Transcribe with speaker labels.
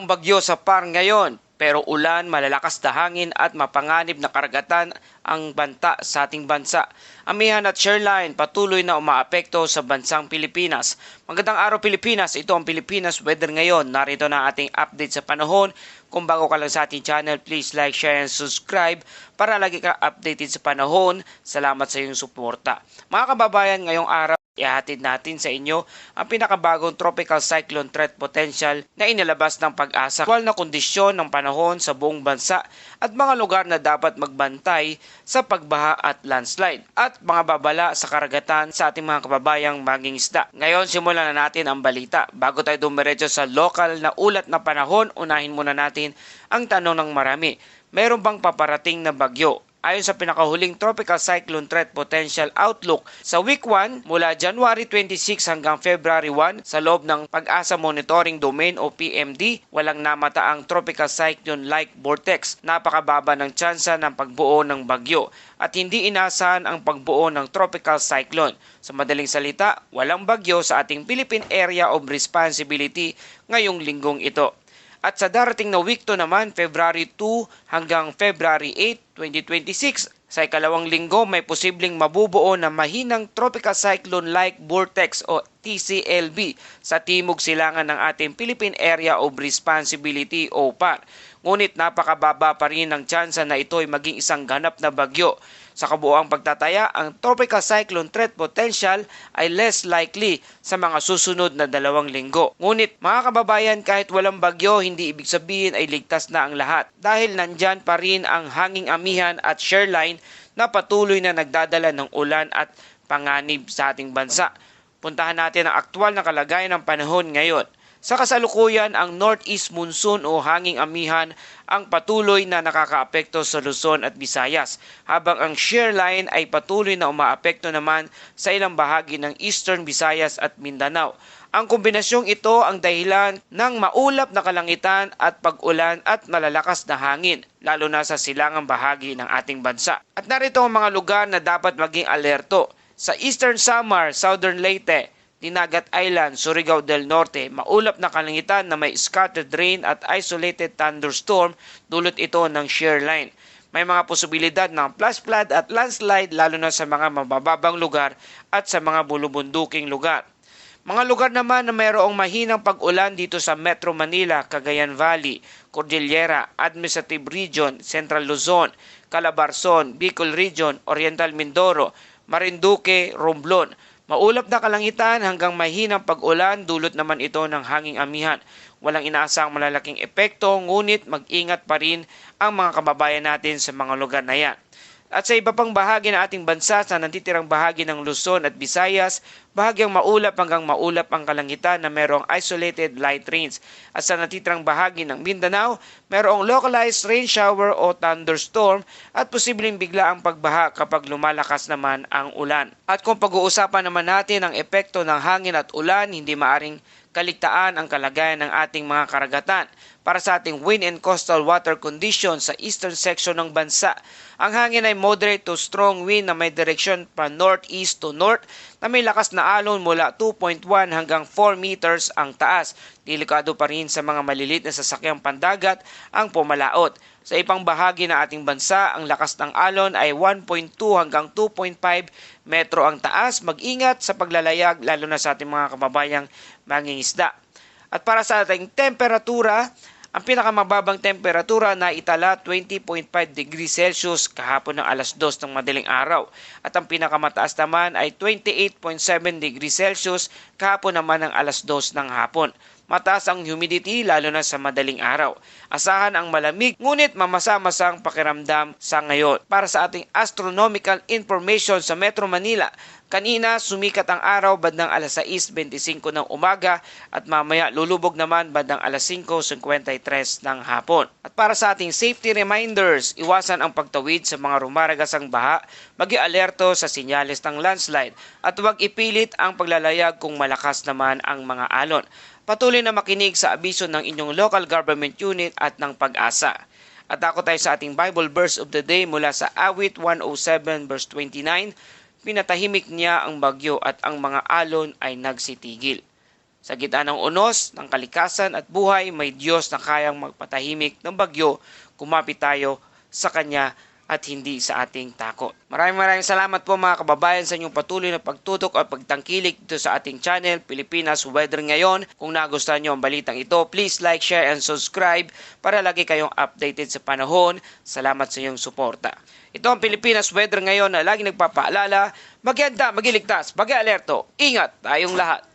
Speaker 1: Walang bagyo sa PAR ngayon, pero ulan, malalakas na hangin at mapanganib na karagatan ang banta sa ating bansa. Amihan at shoreline patuloy na umaapekto sa bansang Pilipinas. Magandang araw Pilipinas, ito ang Pilipinas Weather ngayon. Narito na ating update sa panahon. Kung bago ka lang sa ating channel, please like, share, and subscribe para lagi ka updated sa panahon. Salamat sa iyong suporta. Mga kababayan, ngayong araw, ihahatid natin sa inyo ang pinakabagong tropical cyclone threat potential na inilabas ng Pag-asa. Aktual na kondisyon ng panahon sa buong bansa at mga lugar na dapat magbantay sa pagbaha at landslide at mga babala sa karagatan sa ating mga kababayang mangingisda. Ngayon, simulan na natin ang balita. Bago tayo dumiretso sa lokal na ulat na panahon, unahin muna natin ang tanong ng marami. Meron bang paparating na bagyo? Ayon sa pinakahuling Tropical Cyclone Threat Potential Outlook sa Week 1 mula January 26 hanggang February 1 sa loob ng Pag-asa Monitoring Domain o PMD, walang namataang Tropical Cyclone-like vortex. Napakababa ng tsansa ng pagbuo ng bagyo at hindi inasahan ang pagbuo ng Tropical Cyclone. Sa madaling salita, walang bagyo sa ating Philippine Area of Responsibility ngayong linggong ito. At sa darating na week to naman, February 2 hanggang February 8, 2026, sa ikalawang linggo may posibleng mabubuo na mahinang Tropical Cyclone-like Vortex o TCLV sa timog silangan ng ating Philippine Area of Responsibility o PAR. Ngunit napakababa pa rin ang tsansa na ito ay maging isang ganap na bagyo. Sa kabuuang pagtataya, ang Tropical Cyclone Threat Potential ay less likely sa mga susunod na 2 linggo. Ngunit mga kababayan, kahit walang bagyo, hindi ibig sabihin ay ligtas na ang lahat dahil nandyan pa rin ang hanging amihan at shoreline na patuloy na nagdadala ng ulan at panganib sa ating bansa. Puntahan natin ang aktwal na kalagayan ng panahon ngayon. Sa kasalukuyan, ang northeast monsoon o hanging amihan ang patuloy na nakakaapekto sa Luzon at Visayas, habang ang shear line ay patuloy na umaapekto naman sa ilang bahagi ng Eastern Visayas at Mindanao. Ang kombinasyong ito ang dahilan ng maulap na kalangitan at pag-ulan at malalakas na hangin, lalo na sa silangang bahagi ng ating bansa. At narito ang mga lugar na dapat maging alerto. Sa Eastern Samar, Southern Leyte, Dinagat Island, Surigao del Norte, maulap na kalangitan na may scattered rain at isolated thunderstorm, dulot ito ng shear line. May mga posibilidad ng flash flood at landslide lalo na sa mga mabababang lugar at sa mga bulubunduking lugar. Mga lugar naman na mayroong mahinang pag-ulan dito sa Metro Manila, Cagayan Valley, Cordillera, Administrative Region, Central Luzon, Calabarzon, Bicol Region, Oriental Mindoro, Marinduque, Romblon. Maulap na kalangitan hanggang mahinang pag-ulan, dulot naman ito ng hanging amihan. Walang inaasang malalaking epekto, ngunit mag-ingat pa rin ang mga kababayan natin sa mga lugar na yan. At sa iba pang bahagi ng ating bansa, sa nantitirang bahagi ng Luzon at Visayas, bahagyang maulap hanggang maulap ang kalangitan na mayroong isolated light rains. At sa natitirang bahagi ng Mindanao, mayroong localized rain shower o thunderstorm at posibleng bigla ang pagbaha kapag lumalakas naman ang ulan. At kung pag-uusapan naman natin ang epekto ng hangin at ulan, hindi maaring kaligtaan ang kalagayan ng ating mga karagatan. Para sa ating wind and coastal water conditions sa eastern section ng bansa, ang hangin ay moderate to strong wind na may direksyon pa northeast to north na may lakas na alon mula 2.1 hanggang 4 meters ang taas. Delikado pa rin sa mga maliliit na sasakyang pandagat ang pumalaot. Sa ibang bahagi ng ating bansa, ang lakas ng alon ay 1.2 hanggang 2.5 metro ang taas. Mag-ingat sa paglalayag lalo na sa ating mga kababayang mangingisda. At para sa ating temperatura, ang pinakamababang temperatura na itala 20.5 degrees Celsius kahapon ng alas 2 ng madaling araw. At ang pinakamataas naman ay 28.7 degrees Celsius kahapon naman ng alas 2 ng hapon. Mataas ang humidity lalo na sa madaling araw. Asahan ang malamig ngunit mamasa-masang pakiramdam sa ngayon. Para sa ating astronomical information sa Metro Manila, kanina sumikat ang araw bandang alas 6:25 ng umaga at mamaya lulubog naman bandang alas 5:53 ng hapon. At para sa ating safety reminders, iwasan ang pagtawid sa mga rumaragasang baha, mag-i-alerto sa senyales ng landslide at huwag ipilit ang paglalayag kung malakas naman ang mga alon. Patuloy na makinig sa abiso ng inyong local government unit at ng Pag-asa. At ako tayo sa ating Bible verse of the day mula sa Awit 107 verse 29, pinatahimik niya ang bagyo at ang mga alon ay nagsitigil. Sa gitna ng unos, ng kalikasan at buhay, may Diyos na kayang magpatahimik ng bagyo. Kumapit tayo sa Kanya at hindi sa ating takot. Maraming salamat po mga kababayan sa inyong patuloy na pagtutok at pagtangkilik dito sa ating channel, Pilipinas Weather Ngayon. Kung nagustuhan nyo ang balitang ito, please like, share, and subscribe para lagi kayong updated sa panahon. Salamat sa inyong suporta. Ito ang Pilipinas Weather Ngayon na lagi nagpapaalala, mag-ianda, mag-iligtas, mag-alerto, ingat tayong lahat.